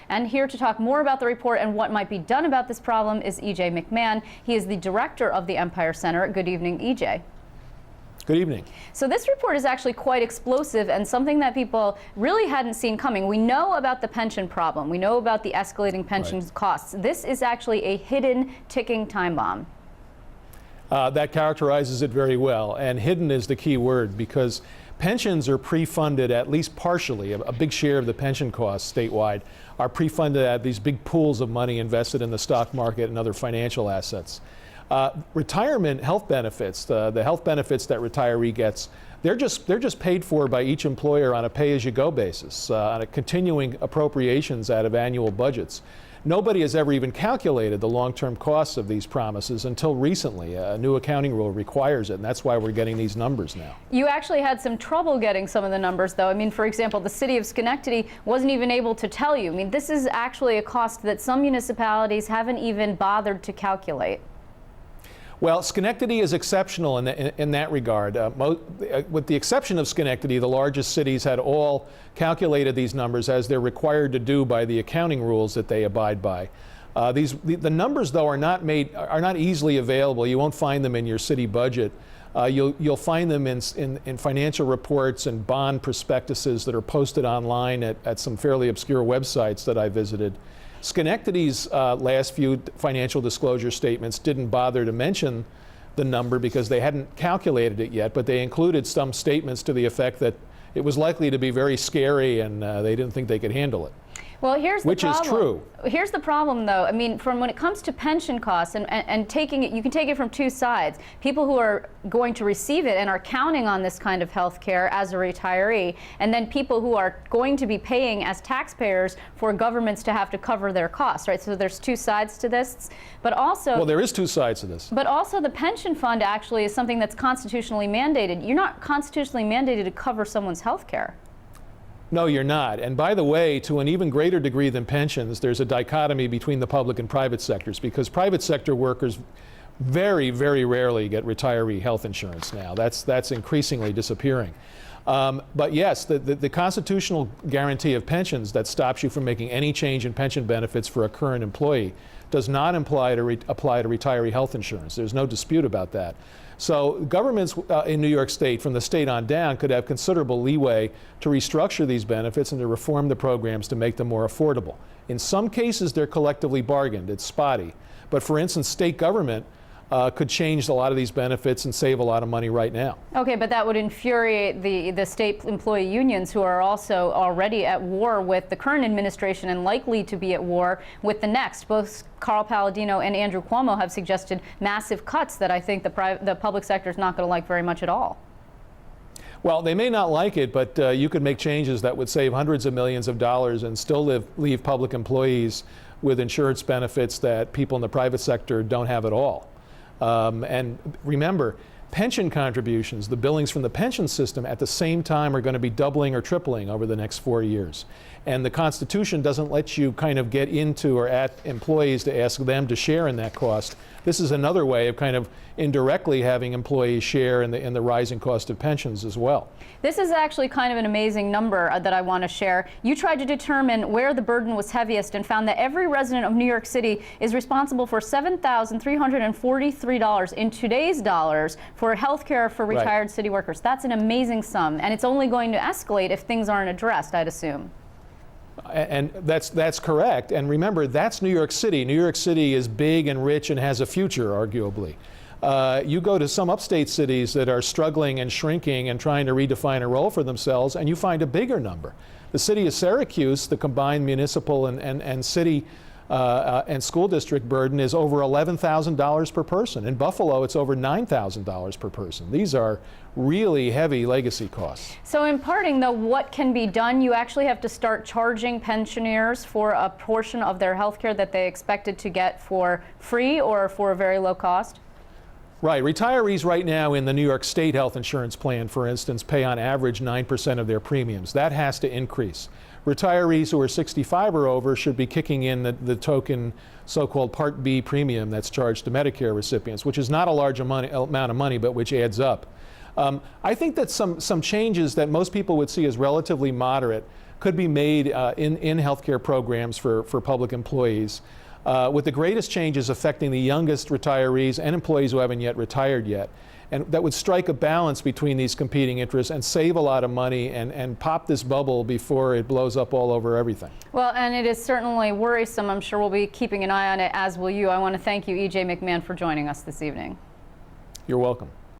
And here to talk more about the report and what might be done about this problem is E.J. McMahon. He is the director of the Empire Center. Good evening, E.J. Good evening. So this report is actually quite explosive and something that people really hadn't seen coming. We know about the pension problem. We know about the escalating pension costs. This is actually a hidden ticking time bomb. That characterizes it very well, and hidden is the key word, because pensions are pre-funded at least partially. A big share of the pension costs statewide are pre-funded at these big pools of money invested in the stock market and other financial assets. Retirement health benefits, the health benefits that retiree gets, they're just paid for by each employer on a pay-as-you-go basis, on a continuing appropriations out of annual budgets. Nobody has ever even calculated the long-term costs of these promises until recently. A new accounting rule requires it, and that's why we're getting these numbers now. You actually had some trouble getting some of the numbers, though. I mean, for example, the city of Schenectady wasn't even able to tell you. I mean, this is actually a cost that some municipalities haven't even bothered to calculate. Well, Schenectady is exceptional in that regard. With the exception of Schenectady, the largest cities had all calculated these numbers as they're required to do by the accounting rules that they abide by. The numbers, though, are not easily available. You won't find them in your city budget. You'll find them in financial reports and bond prospectuses that are posted online at some fairly obscure websites that I visited. Schenectady's last few financial disclosure statements didn't bother to mention the number because they hadn't calculated it yet, but they included some statements to the effect that it was likely to be very scary and they didn't think they could handle it. Well, here's the problem. Which is true. Here's the problem, though. I mean, from when it comes to pension costs and taking it, you can take it from two sides. People who are going to receive it and are counting on this kind of health care as a retiree, and then people who are going to be paying as taxpayers for governments to have to cover their costs, right? So there's two sides to this. But also... Well, there is two sides to this. But also the pension fund actually is something that's constitutionally mandated. You're not constitutionally mandated to cover someone's health care. No, you're not. And by the way, to an even greater degree than pensions, there's a dichotomy between the public and private sectors, because private sector workers very, very rarely get retiree health insurance now. That's increasingly disappearing. But yes, the constitutional guarantee of pensions that stops you from making any change in pension benefits for a current employee does not apply to retiree health insurance. There's no dispute about that. So governments in New York State, from the state on down, could have considerable leeway to restructure these benefits and to reform the programs to make them more affordable. In some cases, they're collectively bargained. It's spotty. But for instance, state government could change a lot of these benefits and save a lot of money right now. Okay, but that would infuriate the state employee unions, who are also already at war with the current administration and likely to be at war with the next. Both Carl Palladino and Andrew Cuomo have suggested massive cuts that I think the public sector is not going to like very much at all. Well, they may not like it, but you could make changes that would save hundreds of millions of dollars and still leave public employees with insurance benefits that people in the private sector don't have at all. And remember, pension contributions, the billings from the pension system at the same time are going to be doubling or tripling over the next 4 years. And the Constitution doesn't let you kind of get into or at employees to ask them to share in that cost. This is another way of kind of indirectly having employees share in the rising cost of pensions as well. This is actually kind of an amazing number that I want to share. You tried to determine where the burden was heaviest and found that every resident of New York City is responsible for $7,343 in today's dollars for health care for retired city workers. That's an amazing sum, and it's only going to escalate if things aren't addressed, I'd assume. And that's correct. And remember, that's New York City. New York City is big and rich and has a future, arguably. You go to some upstate cities that are struggling and shrinking and trying to redefine a role for themselves, and you find a bigger number. The city of Syracuse, the combined municipal and city and school district burden is over $11,000 per person. In Buffalo, it's over $9,000 per person. These are really heavy legacy costs. So in parting, though, what can be done? You actually have to start charging pensioners for a portion of their health care that they expected to get for free or for a very low cost? Right. Retirees right now in the New York State health insurance plan, for instance, pay on average 9% of their premiums. That has to increase. Retirees who are 65 or over should be kicking in the token so-called Part B premium that's charged to Medicare recipients, which is not a large amount of money, but which adds up. I think that some changes that most people would see as relatively moderate could be made in healthcare programs for public employees, with the greatest changes affecting the youngest retirees and employees who haven't yet retired yet. And that would strike a balance between these competing interests and save a lot of money and pop this bubble before it blows up all over everything. Well, and it is certainly worrisome. I'm sure we'll be keeping an eye on it, as will you. I want to thank you, E.J. McMahon, for joining us this evening. You're welcome.